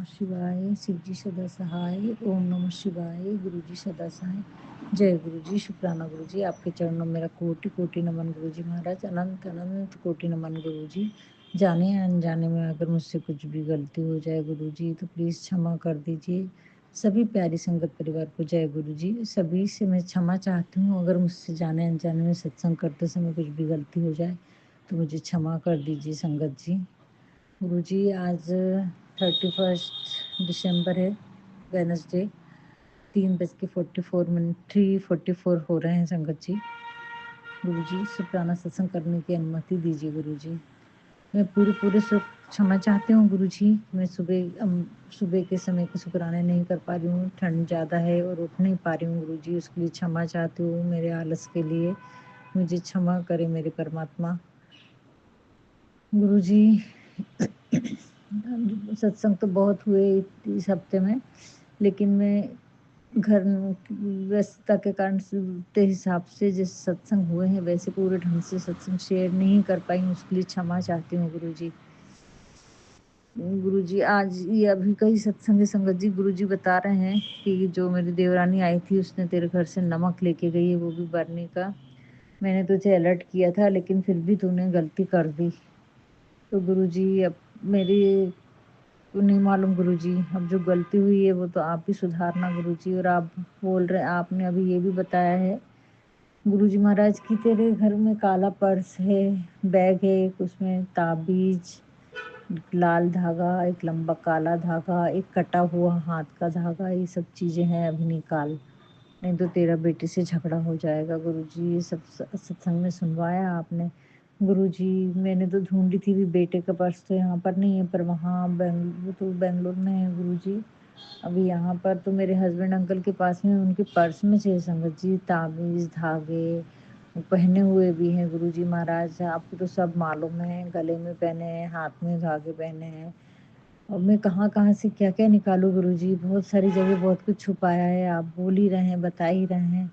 नमः शिवाय। शिव जी सदा सहाय। ओम नमः शिवाय। गुरु जी सदा सहाय। जय गुरु जी। शुक्राना गुरु जी। आपके चरणों में मेरा कोटि कोटि नमन गुरु जी महाराज। अनंत अनंत कोटि नमन गुरु जी। जाने या अनजाने में अगर मुझसे कुछ भी गलती हो जाए गुरु जी तो प्लीज़ क्षमा कर दीजिए। सभी प्यारी संगत परिवार को जय गुरु जी। सभी से मैं क्षमा चाहती हूँ, अगर मुझसे जाने अनजाने में सत्संग करते समय कुछ भी गलती हो जाए तो मुझे क्षमा कर दीजिए संगत जी। गुरुजी आज 31 दिसंबर है, वेडनेसडे। 3:44 3:44 हो रहे हैं संगत जी। गुरुजी शुक्राना सत्संग करने की अनुमति दीजिए गुरुजी। मैं पूरे क्षमा चाहती हूँ गुरुजी। मैं सुबह के समय के शुक्राने नहीं कर पा रही हूँ, ठंड ज़्यादा है और उठ नहीं पा रही हूँ गुरुजी। उसके लिए क्षमा चाहती हूँ, मेरे आलस के लिए मुझे क्षमा करें मेरे परमात्मा। गुरुजी सत्संग तो बहुत हुए इस हफ्ते में, लेकिन मैं घर व्यस्तता के कारण के हिसाब से जिस सत्संग हुए हैं वैसे पूरे ढंग से सत्संग शेयर नहीं कर पाई, उसके लिए क्षमा चाहती हूँ गुरुजी। गुरुजी आज ये अभी कई सत्संग संगत जी गुरुजी बता रहे हैं कि जो मेरी देवरानी आई थी उसने तेरे घर से नमक लेके गई है, वो भी बरनी का। मैंने तुझे अलर्ट किया था लेकिन फिर भी तूने गलती कर दी। तो गुरुजी अब मेरी तो नहीं मालूम गुरुजी, अब जो गलती हुई है वो तो आप ही सुधारना गुरुजी। और आप बोल रहे, आपने अभी ये भी बताया है गुरुजी महाराज कि तेरे घर में काला पर्स है, बैग है, उसमें ताबीज, लाल धागा, एक लंबा काला धागा, एक कटा हुआ हाथ का धागा, ये सब चीजें हैं, अभी निकाल, नहीं तो तेरा बेटे से झगड़ा हो जाएगा गुरुजी। ये सब सत्संग में सुनवाया आपने गुरुजी। मैंने तो ढूंढी थी भी, बेटे का पर्स तो यहाँ पर नहीं है, पर वहाँ वो तो बेंगलोर में है गुरुजी। अभी यहाँ पर तो मेरे हस्बैंड अंकल के पास में उनके पर्स में से संगत जी ताबीज धागे पहने हुए भी हैं गुरुजी महाराज। आपको तो सब मालूम है, गले में पहने हैं, हाथ में धागे पहने हैं। और मैं कहाँ कहाँ से क्या क्या निकालूं गुरुजी। बहुत सारी जगह बहुत कुछ छुपाया है, आप बोल ही रहे हैं, बता ही रहे हैं।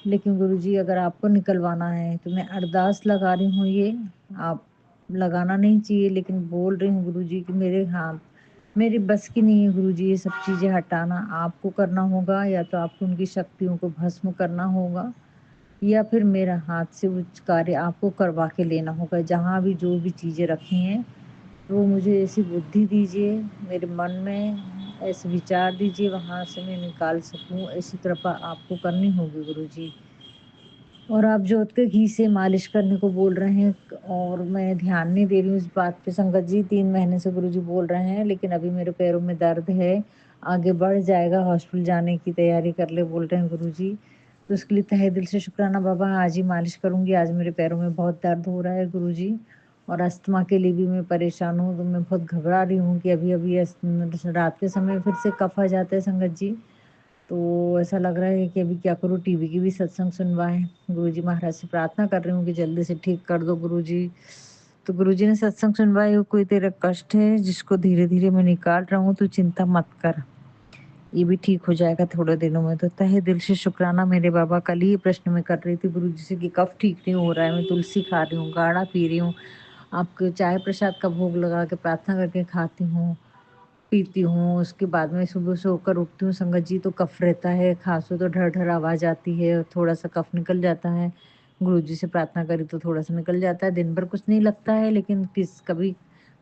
लेकिन गुरुजी अगर आपको निकलवाना है तो मैं अरदास लगा रही हूँ, ये आप लगाना नहीं चाहिए, लेकिन बोल रही हूँ गुरुजी कि मेरे हाथ मेरे बस की नहीं है गुरुजी ये सब चीज़ें हटाना। आपको करना होगा, या तो आपको उनकी शक्तियों को भस्म करना होगा, या फिर मेरा हाथ से वो कार्य आपको करवा के लेना होगा। जहाँ भी जो भी चीज़ें रखी हैं वो मुझे ऐसी बुद्धि दीजिए, मेरे मन में ऐसे विचार दीजिए, वहाँ से मैं निकाल सकूँ। ऐसी कृपा आपको करनी होगी गुरुजी। और आप जोत के घी से मालिश करने को बोल रहे हैं, और मैं ध्यान नहीं दे रही हूँ इस बात पे संगत जी। 3 महीने से गुरुजी बोल रहे हैं, लेकिन अभी मेरे पैरों में दर्द है, आगे बढ़ जाएगा, हॉस्पिटल जाने की तैयारी कर ले बोल रहे हैं गुरुजी। तो उसके लिए तहे दिल से शुक्राना बाबा, आज ही मालिश करूँगी। आज मेरे पैरों में बहुत दर्द हो रहा है गुरुजी, और अस्थमा के लिए भी मैं परेशान हूँ। तो मैं बहुत घबरा रही हूँ कि अभी रात के समय फिर से कफ आ जाता है संगत जी। तो ऐसा लग रहा है कि अभी क्या करूँ, टीवी की भी सत्संग सुनवाएं। गुरुजी महाराज से प्रार्थना कर रही हूँ कि जल्दी से ठीक कर दो गुरुजी। तो गुरुजी ने सत्संग सुनवाए, कोई तेरा कष्ट है जिसको धीरे धीरे मैं निकाल रहा हूँ, तू चिंता मत कर, ये भी ठीक हो जाएगा थोड़े दिनों में। तो तहे दिल से शुक्राना मेरे बाबा। कल ही प्रश्न में कर रही थी गुरुजी से कि कफ ठीक नहीं हो रहा है, मैं तुलसी खा रही हूँ, काढ़ा पी रही हूँ, आपके चाय प्रसाद का भोग लगा के प्रार्थना करके खाती हूँ, पीती हूँ। उसके बाद में सुबह सोकर उठती हूँ संगत जी तो कफ रहता है, खांसो तो ढर ढर आवाज़ आती है, थोड़ा सा कफ निकल जाता है। गुरुजी से प्रार्थना करी तो थोड़ा सा निकल जाता है, दिन भर कुछ नहीं लगता है, लेकिन कभी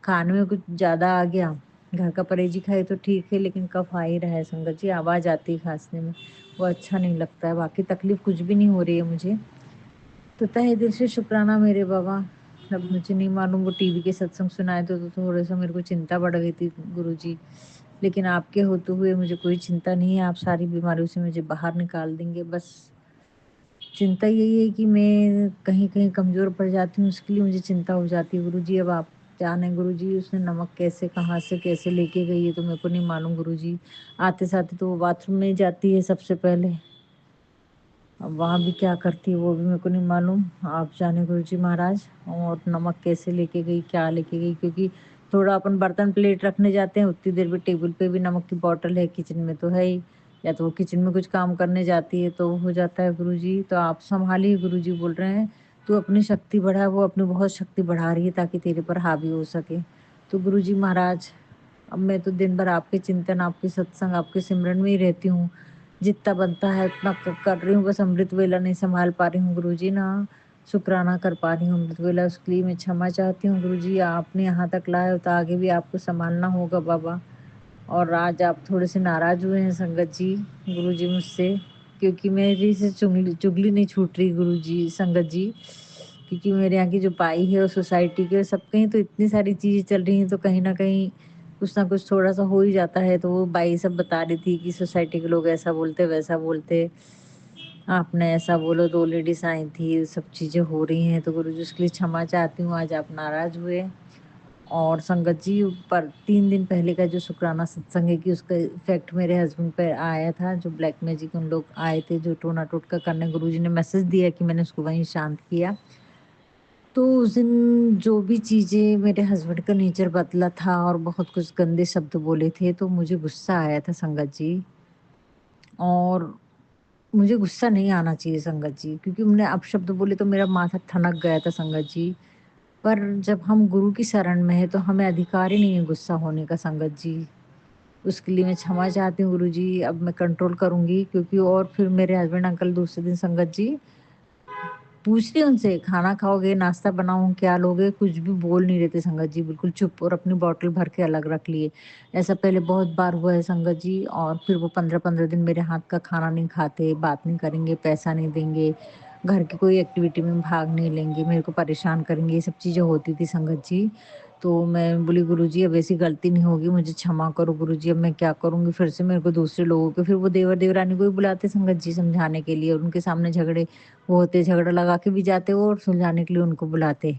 खाने में कुछ ज़्यादा आ गया, घर का परहेजी खाए तो ठीक है, लेकिन कफ आ ही रहा है संगत जी, आवाज़ आती है खांसने में, वो अच्छा नहीं लगता है। बाकी तकलीफ कुछ भी नहीं हो रही है मुझे। तो तहे दिल से शुक्राना मेरे बाबा। अब मुझे नहीं मालूम, वो टीवी के सत्संग सुनाए तो थोड़ा सा मेरे को चिंता बढ़ गई थी गुरुजी। लेकिन आपके होते हुए मुझे कोई चिंता नहीं है, आप सारी बीमारियों से मुझे बाहर निकाल देंगे। बस चिंता यही है कि मैं कहीं कहीं कमज़ोर पड़ जाती हूँ, उसके लिए मुझे चिंता हो जाती है गुरुजी। अब आप जाने गुरुजी, उसने नमक कैसे कहाँ से कैसे लेके गई है तो मेरे को नहीं मालूम गुरुजी। आते साथ तो वो बाथरूम में ही जाती है सबसे पहले, अब वहाँ भी क्या करती है वो भी मेरे को नहीं मालूम, आप जाने गुरुजी महाराज। और नमक कैसे लेके गई, क्या लेके गई, क्योंकि थोड़ा अपन बर्तन प्लेट रखने जाते हैं उतनी देर में टेबल पे भी नमक की बॉटल है, किचन में तो है ही, या तो वो किचन में कुछ काम करने जाती है तो हो जाता है गुरुजी। तो आप संभालिए गुरुजी, बोल रहे हैं तू अपनी शक्ति बढ़ा, वो अपनी बहुत शक्ति बढ़ा रही है ताकि तेरे पर हावी हो सके। तो गुरुजी महाराज अब मैं तो दिन भर आपके चिंतन, आपके सत्संग, आपके सिमरन में ही रहती हूँ। जितना बनता है उतना कर रही हूँ, बस अमृत वेला नहीं संभाल पा रही हूँ गुरुजी, ना शुक्राना कर पा रही हूँ अमृत वेला। उसके लिए मैं क्षमा चाहती हूँ गुरुजी। आपने यहाँ तक लाया हो तो आगे भी आपको संभालना होगा बाबा। और आज आप थोड़े से नाराज हुए हैं संगत जी, गुरुजी मुझसे, क्योंकि मेरी से चुगली चुगली नहीं छूट रही गुरुजी, संगत जी। क्योंकि मेरे यहाँ की जो पाई है और सोसाइटी के सब कहीं तो इतनी सारी चीजें चल रही हैं, तो कहीं ना कहीं कुछ ना कुछ थोड़ा सा हो ही जाता है। तो वो बाई सब बता रही थी कि सोसाइटी के लोग ऐसा बोलते वैसा बोलते, आपने ऐसा बोलो, 2 लेडीज आई थी, सब चीजें हो रही हैं। तो गुरुजी उसके लिए क्षमा चाहती हूँ, आज आप नाराज हुए। और संगत जी, पर 3 दिन पहले का जो शुक्राना सत्संग है कि उसका इफ़ेक्ट मेरे हस्बैंड पे आया था, जो ब्लैक मैजिक उन लोग आए थे जो टोना टोटका करने, गुरुजी ने मैसेज दिया कि मैंने उसको वहीं शांत किया। तो उस दिन जो भी चीज़ें, मेरे हस्बैंड का नेचर बदला था और बहुत कुछ गंदे शब्द बोले थे, तो मुझे गुस्सा आया था संगत जी। और मुझे गुस्सा नहीं आना चाहिए संगत जी, क्योंकि उन्होंने अपशब्द बोले तो मेरा माथा ठनक गया था संगत जी। पर जब हम गुरु की शरण में है तो हमें अधिकार ही नहीं है गुस्सा होने का संगत जी। उसके लिए मैं क्षमा चाहती हूँ गुरुजी, अब मैं कंट्रोल करूँगी, क्योंकि और फिर मेरे हस्बैंड अंकल दूसरे दिन संगत जी पूछ रही उनसे, खाना खाओगे, नाश्ता बनाऊँ, क्या लोगे? कुछ भी बोल नहीं रहे थे संगत जी, बिल्कुल चुप, और अपनी बॉटल भर के अलग रख लिए। ऐसा पहले बहुत बार हुआ है संगत जी। और फिर वो 15-15 दिन मेरे हाथ का खाना नहीं खाते, बात नहीं करेंगे, पैसा नहीं देंगे, घर की कोई एक्टिविटी में भाग नहीं लेंगे, मेरे को परेशान करेंगे, ये सब चीज़ें होती थी संगत जी। तो मैं बोली गुरुजी अब ऐसी गलती नहीं होगी, मुझे क्षमा करो गुरुजी, अब मैं क्या करूँगी फिर से मेरे को दूसरे लोगों के, फिर वो देवर देवरानी को भी बुलाते संगत जी समझाने के लिए, और उनके सामने झगड़े वो होते, झगड़ा लगा के भी जाते वो, और सुलझाने के लिए उनको बुलाते,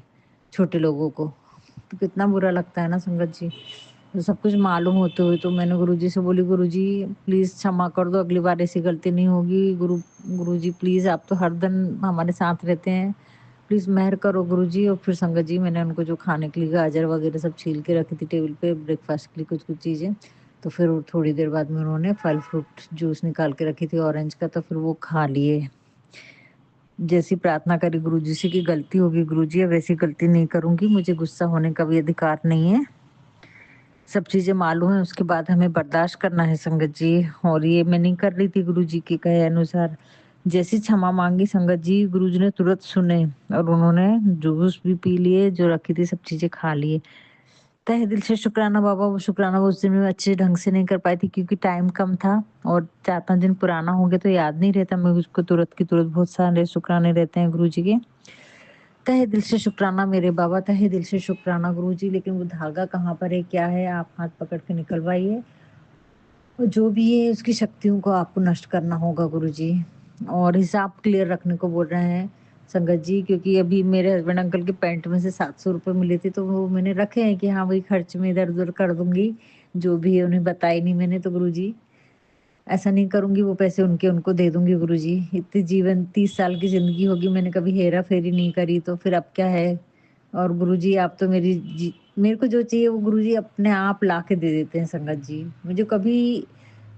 छोटे लोगों को। तो कितना बुरा लगता है ना संगत जी। तो सब कुछ मालूम होते हुए तो मैंने गुरुजी से बोली, गुरुजी प्लीज़ क्षमा कर दो, अगली बार ऐसी गलती नहीं होगी। गुरुजी प्लीज़, आप तो हर दिन हमारे साथ रहते हैं, प्लीज़ मेहर करो गुरुजी। और फिर संगत जी मैंने उनको जो खाने के लिए गाजर वगैरह सब छील के रखी थी टेबल पे ब्रेकफ़ास्ट के लिए कुछ-कुछ चीज़ें, तो फिर थोड़ी देर बाद में उन्होंने फल फ्रूट जूस निकाल के रखी थी ऑरेंज का, तो फिर वो खा लिए। जैसी प्रार्थना करी गुरुजी से कि गलती होगी गुरुजी, अब ऐसी गलती नहीं करूँगी, मुझे गुस्सा होने का भी अधिकार नहीं है। सब चीज़ें मालूम है, उसके बाद हमें बर्दाश्त करना है संगत जी। और ये मैं नहीं कर रही थी गुरुजी के कहे अनुसार। जैसी क्षमा माँगी संगत जी, गुरुजी ने तुरंत सुने और उन्होंने जूस भी पी लिए, जो रखी थी सब चीज़ें खा लिए। तहे दिल से शुक्राना बाबा, वो शुक्राना वो उस दिन मैं अच्छे ढंग से नहीं कर पाई थी, क्योंकि टाइम कम था और 4-5 दिन पुराना हो गया तो याद नहीं रहता मैं उसको तुरंत की तुरंत, बहुत सारे शुक्राने रहते हैं गुरुजी के। तहे दिल से शुक्राना मेरे बाबा, तहे दिल से शुक्राना गुरुजी। लेकिन वो धागा कहाँ पर है, क्या है, आप हाथ पकड़ के निकलवाइए। और जो भी है उसकी शक्तियों को आपको नष्ट करना होगा गुरुजी। और हिसाब क्लियर रखने को बोल रहे हैं संगत जी, क्योंकि अभी मेरे हस्बैंड अंकल के पैंट में से 700 रुपए मिले थे, तो वो मैंने रखे हैं कि हाँ वही खर्च में इधर उधर कर दूंगी, जो भी है उन्हें बताई नहीं मैंने। तो गुरुजी ऐसा नहीं करूंगी, वो पैसे उनके उनको दे दूंगी गुरुजी। इतनी जीवन 30 साल की जिंदगी होगी, मैंने कभी हेरा फेरी नहीं करी, तो फिर अब क्या है। और गुरुजी आप तो मेरे को जो चाहिए वो गुरुजी अपने आप ला के दे देते हैं संगत जी। मुझे कभी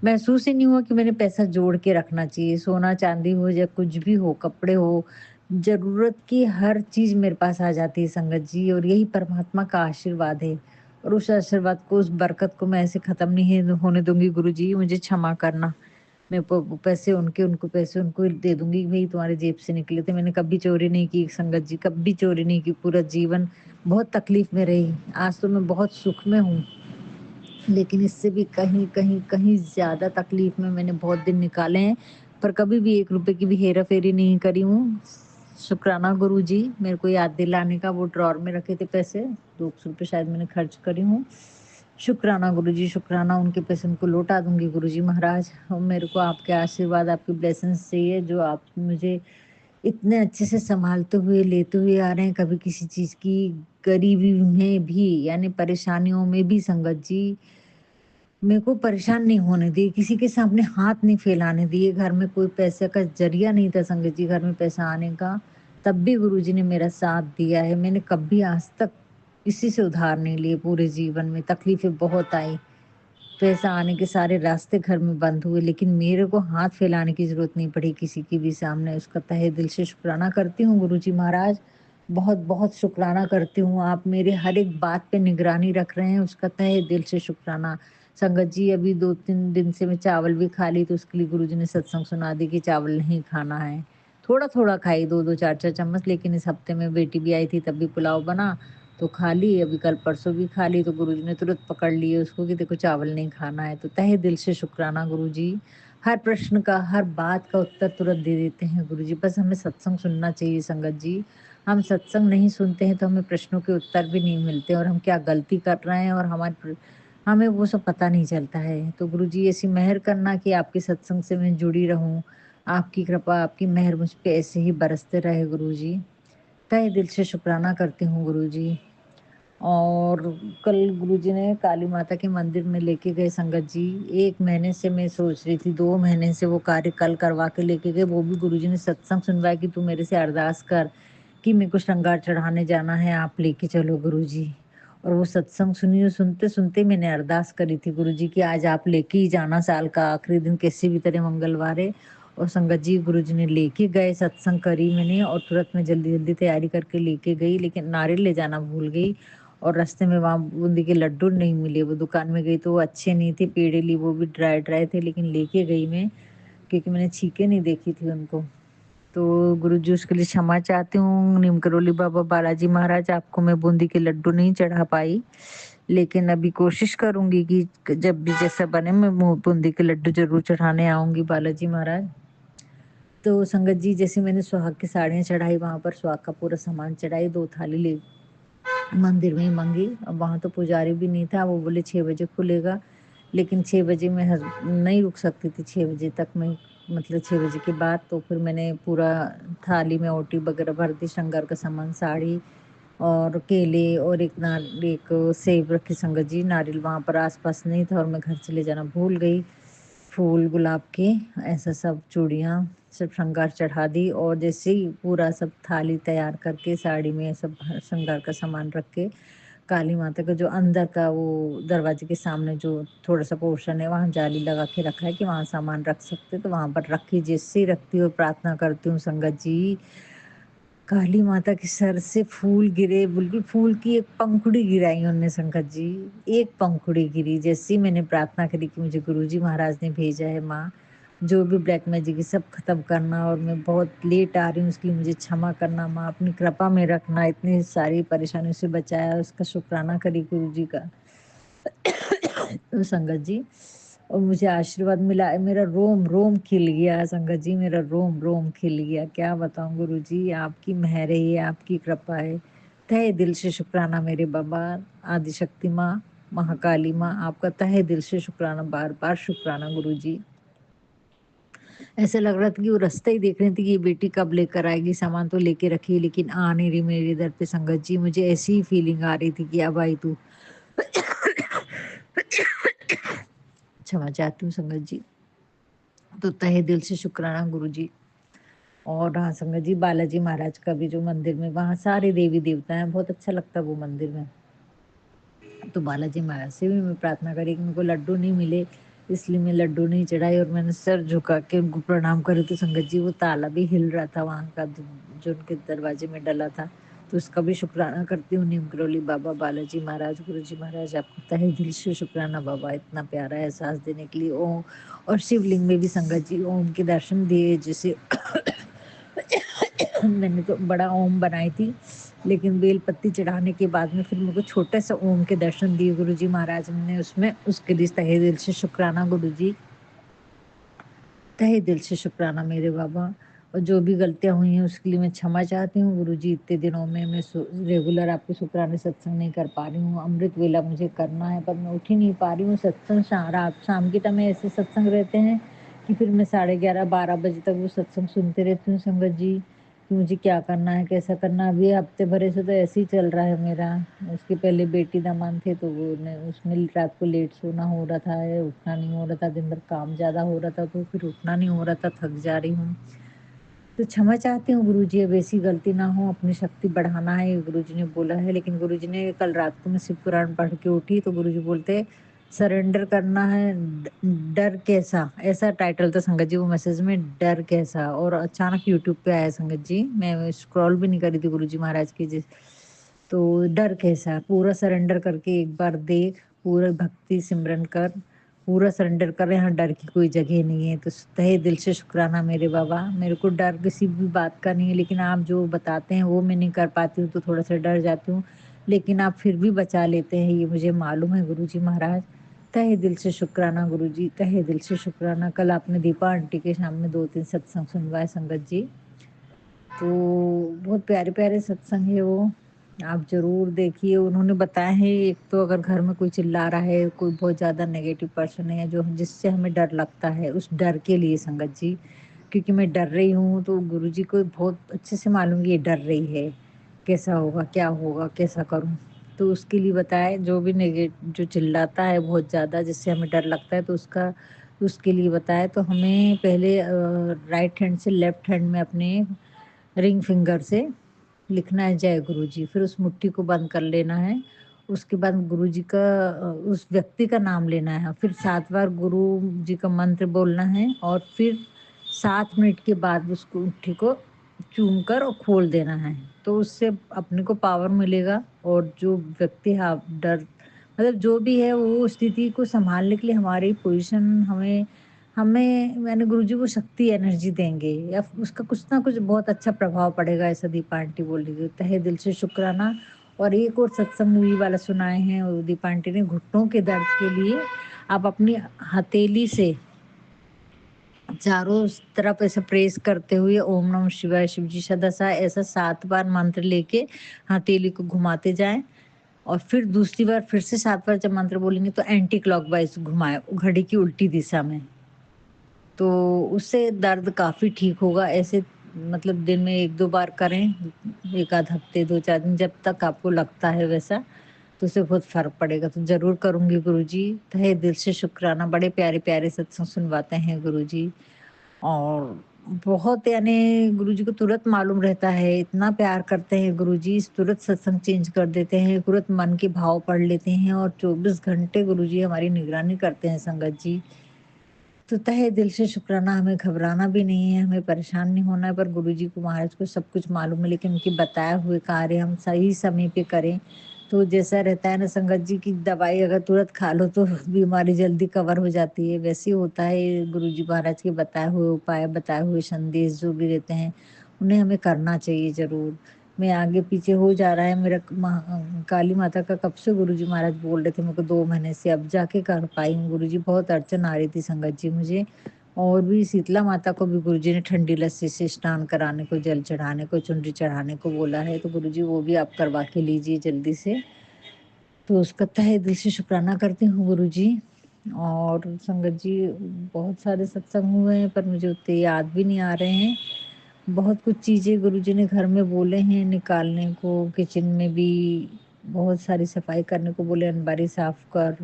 महसूस ही नहीं हुआ कि मैंने पैसा जोड़ के रखना चाहिए, सोना चांदी हो या कुछ भी हो, कपड़े हो, जरूरत की हर चीज मेरे पास आ जाती है संगत जी। और यही परमात्मा का आशीर्वाद है, और उस आशीर्वाद को, उस बरकत को मैं ऐसे खत्म नहीं होने दूंगी गुरुजी, मुझे क्षमा करना। मैं पैसे उनके, उनको पैसे उनको दे दूंगी, भाई तुम्हारे जेब से निकले थे, मैंने कभी चोरी नहीं की संगत जी, कभी चोरी नहीं की, पूरा जीवन बहुत तकलीफ में रही। आज तो मैं बहुत सुख में हूँ, लेकिन इससे भी कहीं कहीं कहीं ज्यादा तकलीफ में मैंने बहुत दिन निकाले हैं, पर कभी भी 1 रुपए की भी हेरा फेरी नहीं करी हूँ। शुक्राना गुरु जी, मेरे को याद दिलाने का। वो ड्रॉर में रखे थे पैसे, 200 रुपये शायद मैंने खर्च करी हूँ। शुक्राना गुरु जी, शुक्राना, उनके पैसे उनको लौटा दूंगी गुरु जी महाराज। और मेरे को आपके आशीर्वाद, आपकी ब्लेसिंग्स चाहिए, जो आप मुझे इतने अच्छे से संभालते हुए लेते हुए आ रहे हैं, कभी किसी चीज की गरीबी में भी, यानी परेशानियों में भी संगत जी मेरे को परेशान नहीं होने दिए, किसी के सामने हाथ नहीं फैलाने दिए। घर में कोई पैसे का जरिया नहीं था संगत जी, घर में पैसा आने का, तब भी गुरुजी ने मेरा साथ दिया है। मैंने कभी आज तक किसी से उधार नहीं लिए, पूरे जीवन में तकलीफें बहुत आई, पैसा आने के सारे रास्ते घर में बंद हुए, लेकिन मेरे को हाथ फैलाने की जरूरत नहीं पड़ी किसी की भी सामने। उसका तहे दिल से शुक्राना करती हूँ गुरुजी महाराज। बहुत-बहुत शुक्राना करती हूँ, आप मेरे हर एक बात पे निगरानी रख रहे हैं, उसका तहे दिल से शुक्राना। संगत जी, अभी 2-3 दिन से मैं चावल भी खा ली, तो उसके लिए गुरुजी ने सत्संग सुना दी कि चावल नहीं खाना है। थोड़ा-थोड़ा खाई, 2-2 4-4 चम्मच, लेकिन इस हफ्ते में बेटी भी आई थी, तब भी पुलाव बना, तो खा ली। अभी कल-परसों भी खा ली, तो गुरुजी ने तुरंत पकड़ लिए उसको कि देखो चावल नहीं खाना है। तो तहे दिल से शुक्राना गुरुजी, हर प्रश्न का, हर बात का उत्तर तुरंत दे देते हैं गुरुजी। बस हमें सत्संग सुनना चाहिए संगत जी। हम सत्संग नहीं सुनते हैं तो हमें प्रश्नों के उत्तर भी नहीं मिलते और हम क्या गलती कर रहे हैं और हमें वो सब पता नहीं चलता है। तो गुरुजी ऐसी मेहर करना कि आपके सत्संग से मैं जुड़ी रहूं, आपकी कृपा, आपकी मेहर मुझ पे ऐसे ही बरसते रहे गुरुजी। तहे दिल से शुक्राना करती हूँ गुरुजी। और कल गुरुजी ने काली माता के मंदिर में लेके गए संगत जी। 1 महीने से मैं सोच रही थी, 2 महीने से वो कार्य कल करवा के लेके गए। वो भी गुरुजी ने सत्संग सुनवाया कि तू मेरे से अरदास कर कि मेरे को श्रृंगार चढ़ाने जाना है, आप लेके चलो गुरुजी। और वो सत्संग सुनी और सुनते-सुनते मैंने अरदास करी थी गुरुजी कि आज आप लेके ही जाना, साल का आखिरी दिन कैसे भी तरह मंगलवार है। और संगत जी, गुरुजी ने लेके गए, सत्संग करी मैंने और तुरंत मैं जल्दी-जल्दी तैयारी करके लेके गई, लेकिन नारियल ले जाना भूल गई। और रास्ते में वहाँ बूंदी के लड्डू नहीं मिले। वो दुकान में गई तो वो अच्छे नहीं थे, पेड़े ली, वो भी ड्राई थे, लेकिन लेके गई मैं, क्योंकि मैंने छींके नहीं देखी थी उनको। तो गुरुजी, उसके लिए क्षमा चाहती हूँ। नीम करोली बाबा बालाजी महाराज, आपको मैं बूंदी के लड्डू नहीं चढ़ा पाई, लेकिन अभी कोशिश करूँगी कि जब भी जैसा बने मैं बूंदी के लड्डू ज़रूर चढ़ाने आऊँगी बालाजी महाराज। तो संगत जी, जैसे मैंने सुहाग की साड़ियाँ चढ़ाई, वहाँ पर सुहाग का पूरा सामान चढ़ाई, 2 थाली ले मंदिर में ही माँगी। अब वहाँ तो पुजारी भी नहीं था, वो बोले 6 बजे खुलेगा, लेकिन 6 बजे मैं नहीं रुक सकती थी, 6 बजे तक मैं, मतलब 6 बजे के बाद। तो फिर मैंने पूरा थाली में ओटी वगैरह भर दी, श्रृंगार का सामान, साड़ी और केले और एक सेब रखी संगत जी। नारियल वहाँ पर आस-पास नहीं था और मैं घर से ले जाना भूल गई। फूल गुलाब के, ऐसा सब चूड़ियाँ, सब श्रृंगार चढ़ा दी और जैसे ही पूरा सब थाली तैयार करके साड़ी में सब श्रृंगार का सामान रख के, काली माता का जो अंदर का वो दरवाजे के सामने जो थोड़ा-सा पोर्शन है, वहाँ जाली लगा के रखा है कि वहाँ सामान रख सकते, तो वहाँ पर रखी। जैसे ही रखती हूँ, प्रार्थना करती हूँ संगत जी, काली माता के सर से फूल गिरे, बिल्कुल फूल की एक पंखुड़ी गिराई उन्होंने संगत जी, एक पंखुड़ी गिरी। जैसे ही मैंने प्रार्थना करी कि मुझे गुरुजी महाराज ने भेजा है माँ, जो भी ब्लैक मैजिक है सब खत्म करना और मैं बहुत लेट आ रही हूँ, उसके लिए मुझे क्षमा करना माँ, अपनी कृपा में रखना, इतनी सारी परेशानियों से बचाया, उसका शुक्राना करी गुरुजी का। तो संगत जी, और मुझे आशीर्वाद मिला, मेरा रोम-रोम खिल गया संगत जी, मेरा रोम-रोम खिल गया। क्या बताऊँ गुरुजी, आपकी मेहर है ये, आपकी कृपा है। तहे दिल से शुक्राना मेरे बाबा, आदिशक्ति माँ, महाकाली माँ, आपका तहे दिल से शुक्राना, बार-बार शुक्राना गुरुजी। ऐसा लग रहा था कि वो रास्ता ही देख रही थी कि ये बेटी कब लेकर आएगी, सामान तो लेके रखी है लेकिन आ नहीं रही मेरे दर पे संगत जी। मुझे ऐसी ही फीलिंग आ रही थी कि अब आई तू। क्षमा चाहती हूँ संगत जी। तो तहे दिल से शुक्राना गुरुजी। और हाँ संगत जी, बालाजी महाराज का भी जो मंदिर में, वहाँ सारे देवी-देवता हैं, बहुत अच्छा लगता है वो मंदिर में। तो बालाजी महाराज से भी मैं प्रार्थना करी कि मेरे को लड्डू नहीं मिले, इसलिए मैं लड्डू नहीं चढ़ाई और मैंने सर झुका के उनको प्रणाम करे। तो संगत जी, वो ताला भी हिल रहा था वहाँ का, जो उनके दरवाजे में डला था, तो उसका भी शुक्राना करती हूँ। नीम करोली बाबा बालाजी महाराज, गुरुजी महाराज, आपको तहे दिल से शुक्राना बाबा, इतना प्यारा एहसास देने के लिए। ओम, और शिवलिंग में भी संगत जी ओम के दर्शन दिए, जैसे मैंने तो बड़ा ओम बनाई थी, लेकिन बेलपत्ती चढ़ाने के बाद में फिर मेरे को छोटा सा ओम के दर्शन दिए गुरुजी महाराज ने उसमें, उसके लिए तहे दिल से शुक्राना गुरुजी, तहे दिल से शुक्राना मेरे बाबा। और जो भी गलतियाँ हुई हैं उसके लिए मैं क्षमा चाहती हूँ गुरुजी। इतने दिनों में मैं रेगुलर आपके शुक्राने सत्संग नहीं कर पा रही हूँ, अमृत वेला मुझे करना है पर मैं उठ ही नहीं पा रही हूँ। सत्संग रात शाम के टाइम में ऐसे सत्संग रहते हैं कि फिर मैं 11:30-12 बजे तक वो सत्संग सुनते रहती हूँ संगत जी, कि मुझे क्या करना है, कैसा करना है। अभी हफ्ते भरे से तो ऐसे ही चल रहा है मेरा। उसके पहले बेटी दामाद थे तो वो उसमें रात को लेट सोना हो रहा था, उठना नहीं हो रहा था, दिन भर काम ज़्यादा हो रहा था तो फिर उठना नहीं हो रहा था, थक जा रही हूँ। तो क्षमा चाहती हूँ गुरुजी, अब ऐसी गलती ना हो, अपनी शक्ति बढ़ाना है गुरुजी ने बोला है। लेकिन गुरुजी ने, कल रात को मैं शिव पुराण पढ़ के उठी तो गुरुजी बोलते सरेंडर करना है, डर कैसा, ऐसा टाइटल था संगत जी वो मैसेज में, डर कैसा। और अचानक यूट्यूब पे आया संगत जी, मैं स्क्रॉल भी नहीं करी थी गुरुजी महाराज की जिस, तो डर कैसा, पूरा सरेंडर करके एक बार देख, पूरा भक्ति सिमरन कर, पूरा सरेंडर कर, यहाँ डर की कोई जगह नहीं है। तो तहे दिल से शुक्राना मेरे बाबा, मेरे को डर किसी भी बात का नहीं है, लेकिन आप जो बताते हैं वो मैं नहीं कर पाती हूँ, तो थोड़ा सा डर जाती हूँ, लेकिन आप फिर भी बचा लेते हैं, ये मुझे मालूम है गुरुजी महाराज। तहे दिल से शुक्राना गुरुजी, तहे दिल से शुक्राना। कल आपने दीपा आंटी के सामने 2-3 सत्संग सुनवाए संगत जी, तो बहुत प्यारे-प्यारे सत्संग है वो, आप ज़रूर देखिए। उन्होंने बताया है, एक तो अगर घर में कोई चिल्ला रहा है, कोई बहुत ज़्यादा नेगेटिव पर्सन है जो जिससे हमें डर लगता है, उस डर के लिए संगत जी, क्योंकि मैं डर रही हूँ, तो गुरुजी को बहुत अच्छे से मालूम है ये डर रही है, कैसा होगा, क्या होगा, कैसा करूँ? तो उसके लिए बताया, जो भी जो चिल्लाता है बहुत ज़्यादा जिससे हमें डर लगता है, तो उसके लिए बताया। तो हमें पहले राइट हैंड से लेफ्ट हैंड में अपने रिंग फिंगर से लिखना है जय गुरुजी, फिर उस मुट्ठी को बंद कर लेना है। उसके बाद गुरुजी का उस व्यक्ति का नाम लेना है, फिर 7 बार गुरु जी का मंत्र बोलना है, और फिर 7 मिनट के बाद उसको मुट्ठी को चूम कर और खोल देना है। तो उससे अपने को पावर मिलेगा, और जो व्यक्ति डर मतलब जो भी है वो स्थिति को सँभालने के लिए हमारी पोज़ीशन हमें हमें मैंने गुरुजी को शक्ति एनर्जी देंगे, या उसका कुछ ना कुछ बहुत अच्छा प्रभाव पड़ेगा, ऐसा दीपा आंटी बोल रही थी। तहे दिल से शुक्राना। और एक और सत्संग भी वाला सुनाए हैं वो दीपा आंटी ने, घुटनों के दर्द के लिए आप अपनी हथेली से चारों तरफ ऐसे प्रेस करते हुए ओम नमः शिवाय, शिव जी सदासा, ऐसा 7 बार मंत्र लेके हथेली को घुमाते जाएँ, और फिर दूसरी बार फिर से 7 बार जब मंत्र बोलेंगे तो एंटी क्लॉकवाइज़ घुमाएँ, घड़ी की उल्टी दिशा में। तो उससे दर्द काफ़ी ठीक होगा। ऐसे मतलब दिन में 1-2 बार करें, 1 आध हफ्ते, 2-4 दिन, जब तक आपको लगता है वैसा, तो उससे बहुत फ़र्क पड़ेगा। तो ज़रूर करूँगी गुरुजी, तहे दिल से शुक्राना। बड़े प्यारे-प्यारे सत्संग सुनवाते हैं गुरुजी, और बहुत यानी गुरुजी को तुरंत मालूम रहता है, इतना प्यार करते हैं गुरुजी, तुरंत सत्संग चेंज कर देते हैं, तुरंत मन के भाव पढ़ लेते हैं, और 24 घंटे गुरुजी हमारी निगरानी करते हैं संगत जी। तो तहे दिल से शुक्राना, हमें घबराना भी नहीं है, हमें परेशान नहीं होना है, पर गुरुजी को महाराज को सब कुछ मालूम है, लेकिन उनके बताए हुए कार्य हम सही समय पे करें। तो जैसा रहता है ना संगत जी की, दवाई अगर तुरंत खा लो तो बीमारी जल्दी कवर हो जाती है, वैसे ही होता है। गुरुजी महाराज के बताए हुए उपाय, बताए हुए संदेश जो भी रहते हैं, उन्हें हमें करना चाहिए ज़रूर। मैं आगे पीछे हो जा रहा है मेरा काली माता का, कब से गुरुजी महाराज बोल रहे थे मेरे को 2 महीने से, अब जाके कर पाई हूँ गुरुजी। बहुत अड़चन आ रही थी संगत जी मुझे, और भी शीतला माता को भी गुरुजी ने ठंडी लस्सी से स्नान कराने को, जल चढ़ाने को, चुनरी चढ़ाने को बोला है, तो गुरुजी वो भी आप करवा के लीजिए जल्दी से। तो उसका तहे दिल से शुक्राना करती हूँ गुरुजी। और संगत जी, बहुत सारे सत्संग हुए हैं पर मुझे उतने याद भी नहीं आ रहे हैं। बहुत कुछ चीज़ें गुरुजी ने घर में बोले हैं निकालने को, किचन में भी बहुत सारी सफाई करने को बोले, अलमारी साफ कर।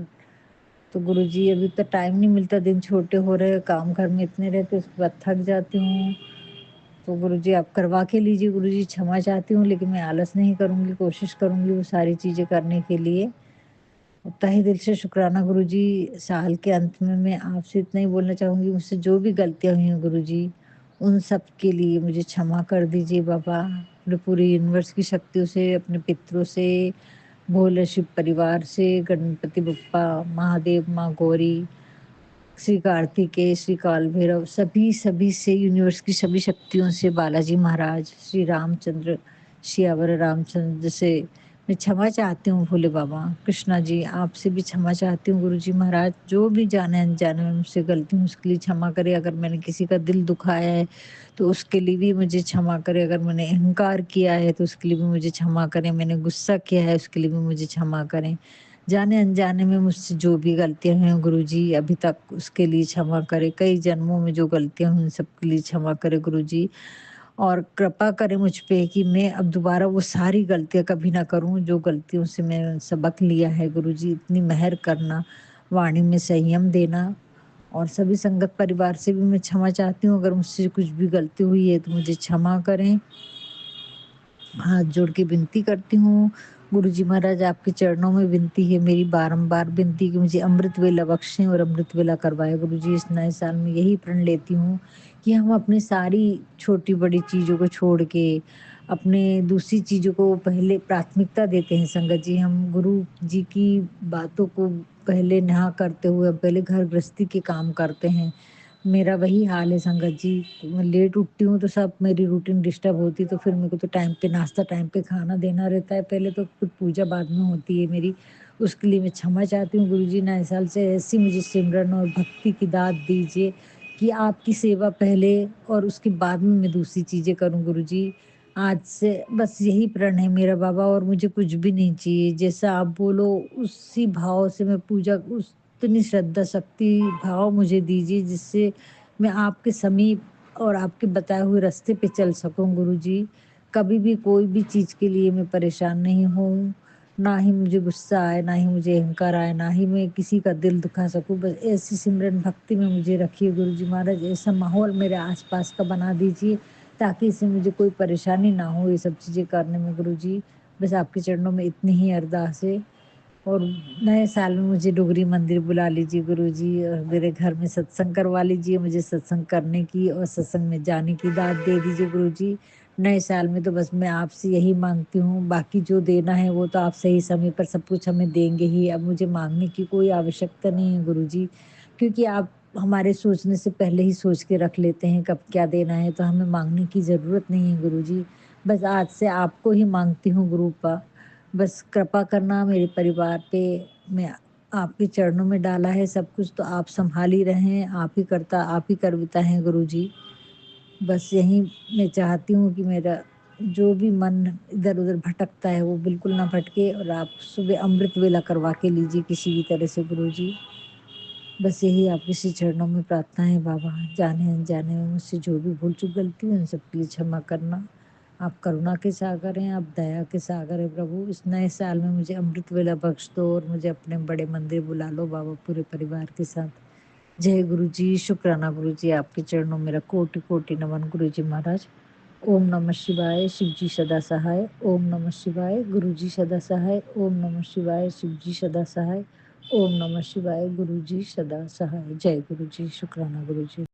तो गुरुजी अभी तो टाइम नहीं मिलता, दिन छोटे हो रहे, काम घर में इतने रहते, उसके बाद थक जाती हूँ। तो गुरुजी आप करवा के लीजिए गुरुजी, क्षमा चाहती हूँ, लेकिन मैं आलस नहीं करूँगी, कोशिश करूँगी वो सारी चीज़ें करने के लिए। तहे दिल से शुक्राना गुरुजी। साल के अंत में मैं आपसे इतना ही बोलना चाहूँगी, मुझसे जो भी गलतियाँ हुई हैं गुरुजी, उन सब के लिए मुझे क्षमा कर दीजिए बाबा। अपने पूरे यूनिवर्स की शक्तियों से, अपने पितरों से, भोले शिव परिवार से, गणपति बप्पा, महादेव, माँ गौरी, श्री कार्तिकेय, श्री काल भैरव, सभी से, यूनिवर्स की सभी शक्तियों से, बालाजी महाराज, श्री रामचंद्र, सियावर रामचंद्र से मैं क्षमा चाहती हूँ भोले बाबा। कृष्णा जी, आपसे भी क्षमा चाहती हूँ गुरुजी महाराज, जो भी जाने-अनजाने में मुझसे गलती हुई उसके लिए क्षमा करें। अगर मैंने किसी का दिल दुखाया है, तो उसके लिए भी मुझे क्षमा करें। अगर मैंने अहंकार किया है, तो उसके लिए भी मुझे क्षमा करें। मैंने गुस्सा किया है, उसके लिए भी मुझे क्षमा करें। जाने-अनजाने में मुझसे जो भी गलतियाँ हुई हैं गुरुजी अभी तक, उसके लिए क्षमा करें। कई जन्मों में जो गलतियाँ हुई उन सब के लिए क्षमा करें गुरुजी। और कृपा करें मुझ पे कि मैं अब दोबारा वो सारी गलतियाँ कभी ना करूँ, जो गलतियों से मैं सबक लिया है गुरुजी। इतनी मेहर करना, वाणी में संयम देना, और सभी संगत परिवार से भी मैं क्षमा चाहती हूँ। अगर मुझसे कुछ भी गलती हुई है तो मुझे क्षमा करें। हाथ जोड़ के विनती करती हूँ, गुरुजी महाराज, आपके चरणों में विनती है, मेरी बारंबार विनती कि मुझे अमृत वेला बख्शें और अमृत वेला करवाएं। गुरुजी, इस नए साल में यही प्रण लेती हूँ कि हम अपनी सारी छोटी बड़ी चीज़ों को छोड़ के अपने दूसरी चीज़ों को पहले प्राथमिकता देते हैं। संगत जी, हम गुरु जी की बातों को पहले ना करते हुए पहले घर गृहस्थी के काम करते हैं। मेरा वही हाल है संगत जी। मैं लेट उठती हूँ तो सब मेरी रूटीन डिस्टर्ब होती है, तो फिर मेरे को तो टाइम पे नाश्ता, टाइम पे खाना देना रहता है पहले, तो फिर पूजा बाद में होती है मेरी। उसके लिए मैं क्षमा चाहती हूँ गुरुजी। नए साल से ऐसी मुझे सिमरन और भक्ति की दात दीजिए कि आपकी सेवा पहले और उसके बाद में मैं दूसरी चीज़ें करूँ गुरुजी। आज से बस यही प्रण है मेरा बाबा, और मुझे कुछ भी नहीं चाहिए। जैसा आप बोलो उसी भाव से मैं पूजा उतनी श्रद्धा शक्ति भाव मुझे दीजिए, जिससे मैं आपके समीप और आपके बताए हुए रास्ते पे चल सकूं गुरुजी। कभी भी कोई भी चीज़ के लिए मैं परेशान नहीं हूँ, ना ही मुझे गुस्सा आए, ना ही मुझे अहंकार आए, ना ही मैं किसी का दिल दुखा सकूँ। बस ऐसी सिमरन भक्ति में मुझे रखिए गुरुजी महाराज। ऐसा माहौल मेरे आस-पास का बना दीजिए ताकि इससे मुझे कोई परेशानी ना हो ये सब चीज़ें करने में गुरुजी। बस आपके चरणों में इतनी ही अरदास है। और नए साल में मुझे डोगरी मंदिर बुला लीजिए गुरुजी, और मेरे घर में सत्संग करवा लीजिए। मुझे सत्संग करने की और सत्संग में जाने की दात दे दीजिए गुरुजी। नए साल में तो बस मैं आपसे यही माँगती हूँ, बाकी जो देना है वो तो आप सही समय पर सब कुछ हमें देंगे ही। अब मुझे माँगने की कोई आवश्यकता नहीं है गुरुजी, क्योंकि आप हमारे सोचने से पहले ही सोच के रख लेते हैं कब क्या देना है, तो हमें माँगने की ज़रूरत नहीं है गुरुजी। बस आज से आपको ही माँगती हूँ गुरुपा। बस कृपा करना मेरे परिवार पे। मैं आपके चरणों में डाला है सब कुछ, तो आप सँभाल ही रहे हैं, आप ही करता, आप ही करविता हैं गुरुजी। बस यही मैं चाहती हूँ कि मेरा जो भी मन इधर-उधर भटकता है वो बिल्कुल ना भटके, और आप सुबह अमृत वेला करवा के लीजिए किसी भी तरह से गुरुजी। बस यही आपके श्री चरणों में प्रार्थना है बाबा। जाने-अनजाने में मुझसे जो भी भूल-चूक गलती हुई उन सब के लिए क्षमा करना। आप करुणा के सागर हैं, आप दया के सागर हैं प्रभु। इस नए साल में मुझे अमृत वेला बख्श दो और मुझे अपने बड़े मंदिर बुला लो बाबा, पूरे परिवार के साथ। जय गुरुजी, शुक्राना गुरुजी, आपके चरणों में मेरा कोटि-कोटि नमन गुरुजी महाराज। ओम नमः शिवाय, शिव जी सदा सहाय। ओम नमः शिवाय, गुरु जी सदा सहाय। ओम नमः शिवाय, शिव जी सदा सहाय। ओम नमः शिवाय, गुरु जी सदा सहाय। जय गुरु जी, शुक्राना गुरु जी।